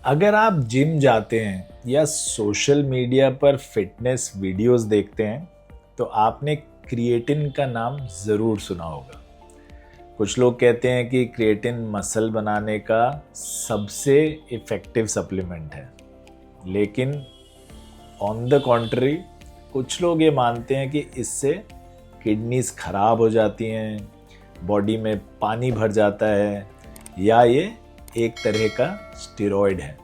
अगर आप जिम जाते हैं या सोशल मीडिया पर फिटनेस वीडियोस देखते हैं तो आपने क्रिएटिन का नाम ज़रूर सुना होगा। कुछ लोग कहते हैं कि क्रिएटिन मसल बनाने का सबसे इफ़ेक्टिव सप्लीमेंट है, लेकिन ऑन द कॉन्ट्री कुछ लोग ये मानते हैं कि इससे किडनीज खराब हो जाती हैं, बॉडी में पानी भर जाता है, या ये एक तरह का स्टेरॉयड है।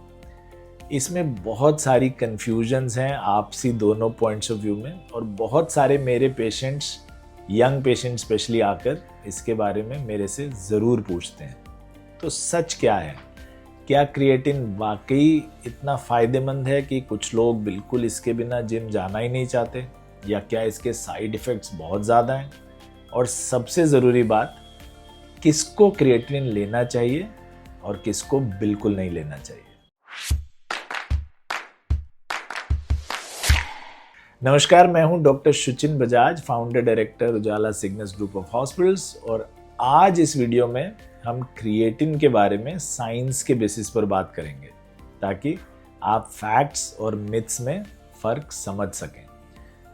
इसमें बहुत सारी कन्फ्यूजन्स हैं आपसी दोनों पॉइंट्स ऑफ व्यू में, और बहुत सारे मेरे पेशेंट्स, यंग पेशेंट्स स्पेशली, आकर इसके बारे में मेरे से ज़रूर पूछते हैं। तो सच क्या है? क्या क्रिएटिन वाकई इतना फ़ायदेमंद है कि कुछ लोग बिल्कुल इसके बिना जिम जाना ही नहीं चाहते, या क्या इसके साइड इफ़ेक्ट्स बहुत ज़्यादा हैं? और सबसे ज़रूरी बात, किसको क्रिएटिन लेना चाहिए और किसको बिल्कुल नहीं लेना चाहिए। नमस्कार, मैं हूं doctor Suchin Bajaj, founder director Ujala Cygnus group of hospitals, और आज इस वीडियो में हम क्रिएटिन के बारे में साइंस के बेसिस पर बात करेंगे, ताकि आप फैक्ट्स और मिथ्स में फ़र्क समझ सकें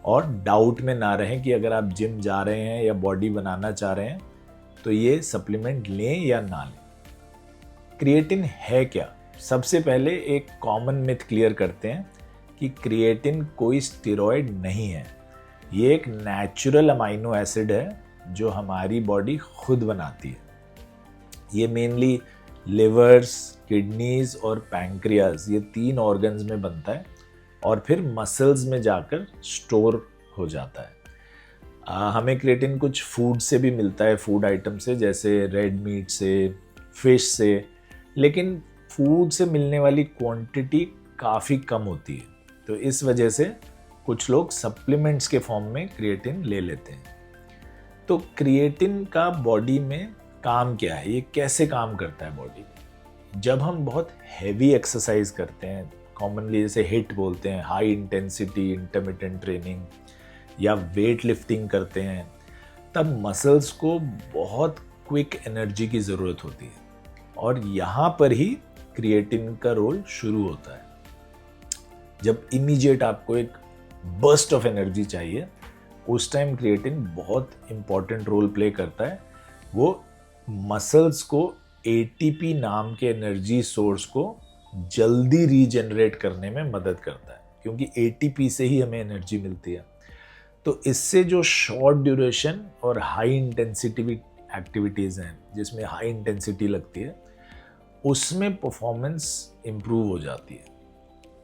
और डाउट में ना रहें कि अगर आप जिम जा रहे हैं या बॉडी बनाना चाह रहे हैं तो ये सप्लीमेंट लें या ना लें। क्रिएटिन है क्या? सबसे पहले एक कॉमन मिथ क्लियर करते हैं कि क्रिएटिन कोई स्टेरॉयड नहीं है। ये एक नेचुरल अमाइनो एसिड है जो हमारी बॉडी खुद बनाती है। ये मेनली लिवर्स, किडनीज और पैंक्रियाज, ये 3 ऑर्गन्स में बनता है और फिर मसल्स में जाकर स्टोर हो जाता है। हमें क्रिएटिन कुछ फूड से भी मिलता है, फूड आइटम से, जैसे रेड मीट से, फिश से, लेकिन फूड से मिलने वाली क्वांटिटी काफ़ी कम होती है। तो इस वजह से कुछ लोग सप्लीमेंट्स के फॉर्म में क्रिएटिन ले लेते हैं। तो क्रिएटिन का बॉडी में काम क्या है, ये कैसे काम करता है बॉडी में? जब हम बहुत हैवी एक्सरसाइज करते हैं, कॉमनली जैसे हिट बोलते हैं, हाई इंटेंसिटी इंटरमिटेंट ट्रेनिंग, या वेट लिफ्टिंग करते हैं, तब मसल्स को बहुत क्विक एनर्जी की ज़रूरत होती है, और यहाँ पर ही क्रिएटिन का रोल शुरू होता है। जब इमीडिएट आपको एक बर्स्ट ऑफ एनर्जी चाहिए, उस टाइम क्रिएटिन बहुत इंपॉर्टेंट रोल प्ले करता है। वो मसल्स को एटीपी नाम के एनर्जी सोर्स को जल्दी रीजनरेट करने में मदद करता है, क्योंकि एटीपी से ही हमें एनर्जी मिलती है। तो इससे जो शॉर्ट ड्यूरेशन और हाई इंटेंसिटी एक्टिविटीज़ हैं, जिसमें हाई इंटेंसिटी लगती है, उसमें परफॉर्मेंस इम्प्रूव हो जाती है।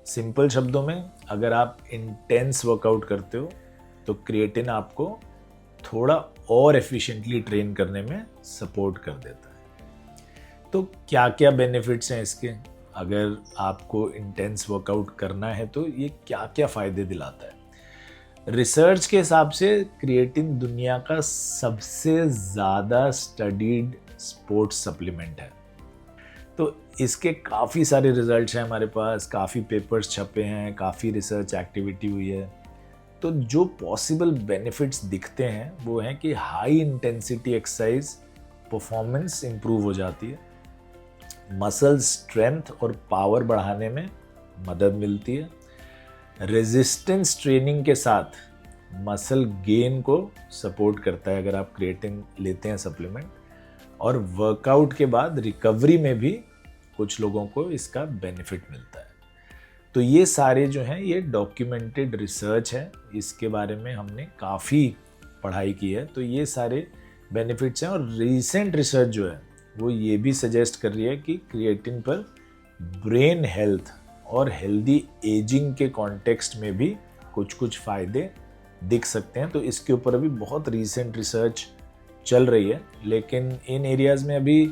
सिंपल शब्दों में, अगर आप इंटेंस वर्कआउट करते हो तो क्रिएटिन आपको थोड़ा और एफिशिएंटली ट्रेन करने में सपोर्ट कर देता है। तो क्या क्या बेनिफिट्स हैं इसके? अगर आपको इंटेंस वर्कआउट करना है तो ये क्या क्या फ़ायदे दिलाता है? रिसर्च के हिसाब से क्रिएटिन दुनिया का सबसे ज़्यादा स्टडीड स्पोर्ट्स सप्लीमेंट है। तो इसके काफ़ी सारे रिजल्ट्स हैं हमारे पास, काफ़ी पेपर्स छपे हैं, काफ़ी रिसर्च एक्टिविटी हुई है। तो जो पॉसिबल बेनिफिट्स दिखते हैं वो हैं कि high intensity exercise performance improve हो जाती है, मसल स्ट्रेंथ और पावर बढ़ाने में मदद मिलती है, रेजिस्टेंस ट्रेनिंग के साथ मसल गेन को सपोर्ट करता है अगर आप क्रिएटिन लेते हैं सप्लीमेंट, और वर्कआउट के बाद रिकवरी में भी कुछ लोगों को इसका बेनिफिट मिलता है। तो ये सारे जो हैं ये डॉक्यूमेंटेड रिसर्च है, इसके बारे में हमने काफ़ी पढ़ाई की है। तो ये सारे बेनिफिट्स हैं, और रीसेंट रिसर्च जो है वो ये भी सजेस्ट कर रही है कि क्रिएटिन पर ब्रेन हेल्थ और हेल्दी एजिंग के कॉन्टेक्स्ट में भी कुछ कुछ फ़ायदे दिख सकते हैं। तो इसके ऊपर अभी बहुत रीसेंट रिसर्च चल रही है, लेकिन इन एरियाज़ में अभी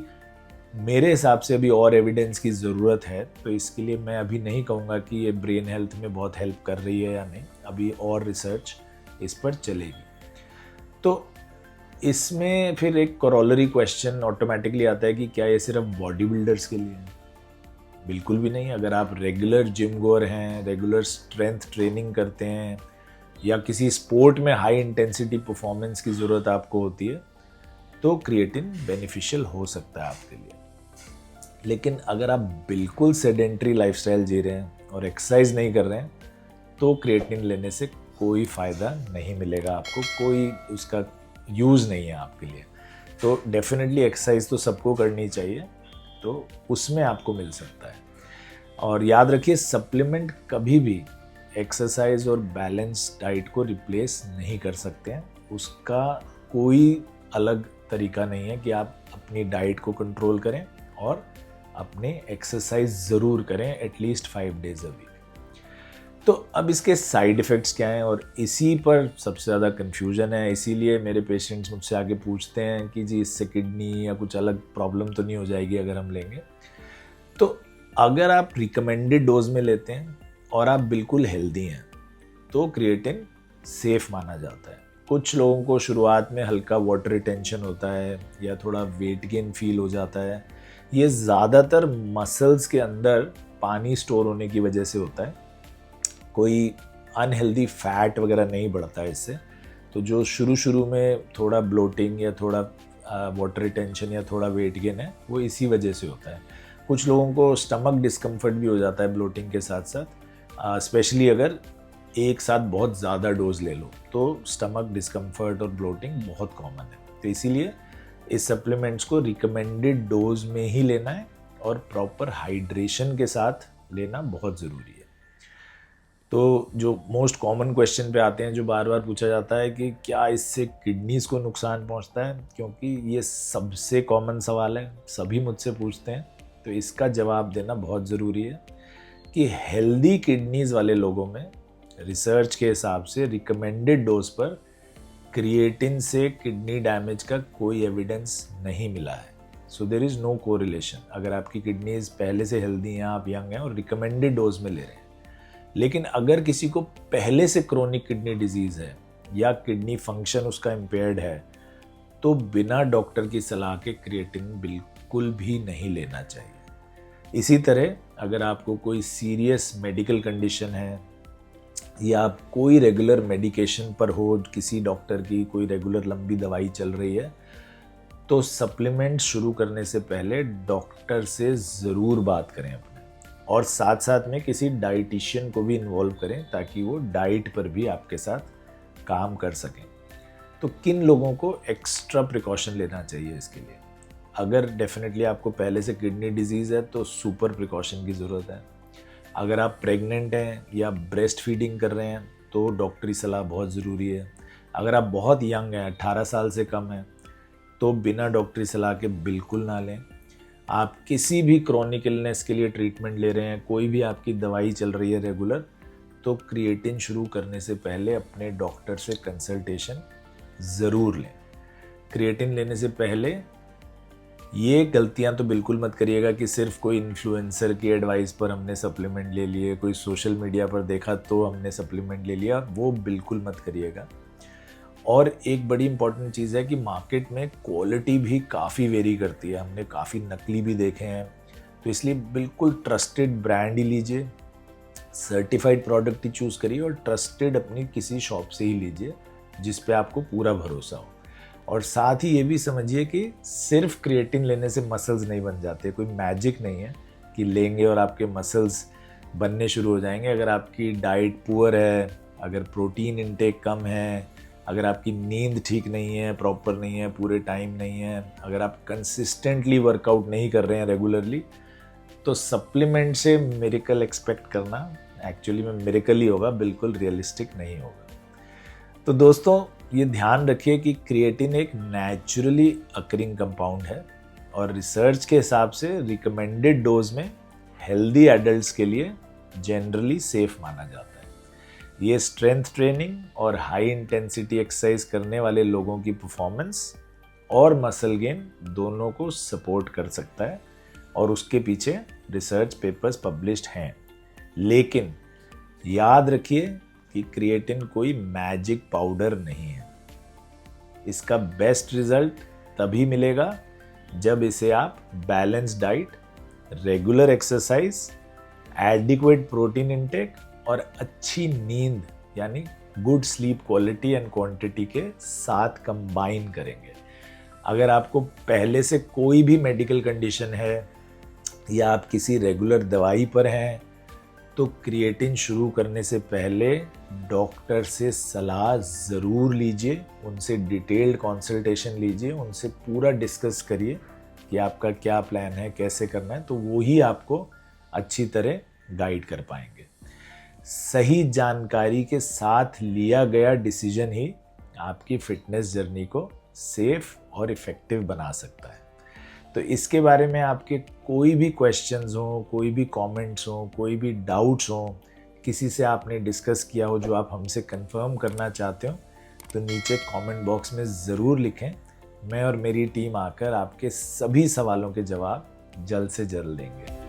मेरे हिसाब से अभी और एविडेंस की ज़रूरत है। तो इसके लिए मैं अभी नहीं कहूँगा कि ये ब्रेन हेल्थ में बहुत हेल्प कर रही है या नहीं, अभी और रिसर्च इस पर चलेगी। तो इसमें फिर एक कोरोलरी क्वेश्चन ऑटोमेटिकली आता है कि क्या ये सिर्फ बॉडी बिल्डर्स के लिए है? बिल्कुल भी नहीं। अगर आप रेगुलर जिम गोअर हैं, रेगुलर स्ट्रेंथ ट्रेनिंग करते हैं, या किसी स्पोर्ट में हाई इंटेंसिटी परफॉर्मेंस की ज़रूरत आपको होती है, तो क्रिएटिन बेनिफिशियल हो सकता है आपके लिए। लेकिन अगर आप बिल्कुल सेडेंट्री लाइफस्टाइल जी रहे हैं और एक्सरसाइज नहीं कर रहे हैं तो क्रिएटिन लेने से कोई फ़ायदा नहीं मिलेगा आपको, कोई उसका यूज़ नहीं है आपके लिए। तो डेफिनेटली एक्सरसाइज तो सबको करनी चाहिए, तो उसमें आपको मिल सकता है। और याद रखिए, सप्लीमेंट कभी भी एक्सरसाइज और बैलेंस डाइट को रिप्लेस नहीं कर सकते हैं। उसका कोई अलग तरीका नहीं है कि आप अपनी डाइट को कंट्रोल करें और अपने एक्सरसाइज ज़रूर करें एटलीस्ट 5 डेज अ वीक। तो अब इसके साइड इफ़ेक्ट्स क्या हैं, और इसी पर सबसे ज़्यादा कन्फ्यूजन है। इसीलिए मेरे पेशेंट्स मुझसे आगे पूछते हैं कि जी इससे किडनी या कुछ अलग प्रॉब्लम तो नहीं हो जाएगी अगर हम लेंगे। तो अगर आप रिकमेंडेड डोज में लेते हैं और आप बिल्कुल हेल्दी हैं तो क्रिएटिन सेफ माना जाता है। कुछ लोगों को शुरुआत में हल्का वाटर रिटेंशन होता है या थोड़ा वेट गेन फील हो जाता है। ये ज़्यादातर मसल्स के अंदर पानी स्टोर होने की वजह से होता है। कोई अनहेल्दी फैट वगैरह नहीं बढ़ता है इससे। तो जो शुरू में थोड़ा ब्लोटिंग या थोड़ा वाटर रिटेंशन या थोड़ा वेट गेन है वो इसी वजह से होता है। कुछ लोगों को स्टमक डिस्कम्फर्ट भी हो जाता है ब्लोटिंग के साथ साथ, स्पेशली अगर एक साथ बहुत ज़्यादा डोज ले लो तो स्टमक डिस्कम्फर्ट और ब्लोटिंग बहुत कॉमन है। तो इसीलिए इस सप्लीमेंट्स को रिकमेंडेड डोज में ही लेना है और प्रॉपर हाइड्रेशन के साथ लेना बहुत ज़रूरी है। तो जो मोस्ट कॉमन क्वेश्चन पे आते हैं, जो बार बार पूछा जाता है कि क्या इससे किडनीज़ को नुकसान पहुंचता है, क्योंकि ये सबसे कॉमन सवाल है, सभी मुझसे पूछते हैं। तो इसका जवाब देना बहुत ज़रूरी है कि हेल्दी किडनीज़ वाले लोगों में रिसर्च के हिसाब से रिकमेंडेड डोज पर क्रिएटिन से किडनी डैमेज का कोई एविडेंस नहीं मिला है। So there is no correlation. अगर आपकी किडनीज़ पहले से हेल्दी हैं, आप यंग हैं और रिकमेंडेड डोज में ले रहे हैं। लेकिन अगर किसी को पहले से क्रोनिक किडनी डिजीज़ है या किडनी फंक्शन उसका इम्पेयर्ड है तो बिना डॉक्टर की सलाह के क्रिएटिन बिल्कुल भी नहीं लेना चाहिए। इसी तरह अगर आपको कोई सीरियस मेडिकल कंडीशन है या आप कोई रेगुलर मेडिकेशन पर हो, किसी डॉक्टर की कोई रेगुलर लंबी दवाई चल रही है, तो सप्लीमेंट शुरू करने से पहले डॉक्टर से ज़रूर बात करें अपने, और साथ साथ में किसी डाइटिशियन को भी इन्वॉल्व करें ताकि वो डाइट पर भी आपके साथ काम कर सकें। तो किन लोगों को एक्स्ट्रा प्रिकॉशन लेना चाहिए इसके लिए? अगर डेफिनेटली आपको पहले से किडनी डिजीज़ है तो सुपर प्रिकॉशन की ज़रूरत है। अगर आप प्रेग्नेंट हैं या ब्रेस्ट फीडिंग कर रहे हैं तो डॉक्टरी सलाह बहुत ज़रूरी है। अगर आप बहुत यंग हैं, 18 साल से कम हैं, तो बिना डॉक्टरी सलाह के बिल्कुल ना लें। आप किसी भी क्रॉनिक इलनेस के लिए ट्रीटमेंट ले रहे हैं, कोई भी आपकी दवाई चल रही है रेगुलर, तो क्रिएटिन शुरू करने से पहले अपने डॉक्टर से कंसल्टेशन ज़रूर लें। क्रिएटिन लेने से पहले ये गलतियां तो बिल्कुल मत करिएगा कि सिर्फ कोई इन्फ्लुएंसर की एडवाइस पर हमने सप्लीमेंट ले लिए, कोई सोशल मीडिया पर देखा तो हमने सप्लीमेंट ले लिया, वो बिल्कुल मत करिएगा। और एक बड़ी इंपॉर्टेंट चीज़ है कि मार्केट में क्वालिटी भी काफ़ी वेरी करती है। हमने काफ़ी नकली भी देखे हैं, तो इसलिए बिल्कुल ट्रस्टेड ब्रांड ही लीजिए, सर्टिफाइड प्रोडक्ट ही चूज़ करिए और ट्रस्टेड अपनी किसी शॉप से ही लीजिए जिस पे आपको पूरा भरोसा हो। और साथ ही ये भी समझिए कि सिर्फ क्रिएटिन लेने से मसल्स नहीं बन जाते। कोई मैजिक नहीं है कि लेंगे और आपके मसल्स बनने शुरू हो जाएंगे। अगर आपकी डाइट पुअर है, अगर प्रोटीन इनटेक कम है, अगर आपकी नींद ठीक नहीं है, प्रॉपर नहीं है, पूरे टाइम नहीं है, अगर आप कंसिस्टेंटली वर्कआउट नहीं कर रहे हैं रेगुलरली, तो सप्लीमेंट से मिरेकल एक्सपेक्ट करना एक्चुअली में मिरेकल ही होगा, बिल्कुल रियलिस्टिक नहीं होगा। तो दोस्तों, ये ध्यान रखिए कि क्रिएटिन एक नेचुरली अकरिंग कंपाउंड है और रिसर्च के हिसाब से रिकमेंडेड डोज में हेल्दी एडल्ट्स के लिए जनरली सेफ माना जाता है। ये स्ट्रेंथ ट्रेनिंग और हाई इंटेंसिटी एक्सरसाइज करने वाले लोगों की परफॉर्मेंस और मसल गेन दोनों को सपोर्ट कर सकता है और उसके पीछे रिसर्च पेपर्स पब्लिश्ड हैं। लेकिन याद रखिए कि क्रिएटिन कोई मैजिक पाउडर नहीं है। इसका बेस्ट रिजल्ट तभी मिलेगा जब इसे आप balance diet, regular exercise, adequate protein intake और अच्छी नींद यानी good sleep quality and quantity के साथ कंबाइन करेंगे। अगर आपको पहले से कोई भी मेडिकल कंडीशन है, या आप किसी रेगुलर दवाई पर हैं, तो क्रिएटिन शुरू करने से पहले डॉक्टर से सलाह ज़रूर लीजिए, उनसे डिटेल्ड कंसल्टेशन लीजिए, उनसे पूरा डिस्कस करिए कि आपका क्या प्लान है, कैसे करना है, तो वो ही आपको अच्छी तरह गाइड कर पाएंगे। सही जानकारी के साथ लिया गया डिसीजन ही आपकी फिटनेस जर्नी को सेफ और इफ़ेक्टिव बना सकता है। तो इसके बारे में आपके कोई भी क्वेश्चंस हो, कोई भी कमेंट्स हो, कोई भी डाउट्स हो, किसी से आपने डिस्कस किया हो जो आप हमसे कंफर्म करना चाहते हो, तो नीचे कमेंट बॉक्स में ज़रूर लिखें। मैं और मेरी टीम आकर आपके सभी सवालों के जवाब जल्द से जल्द देंगे।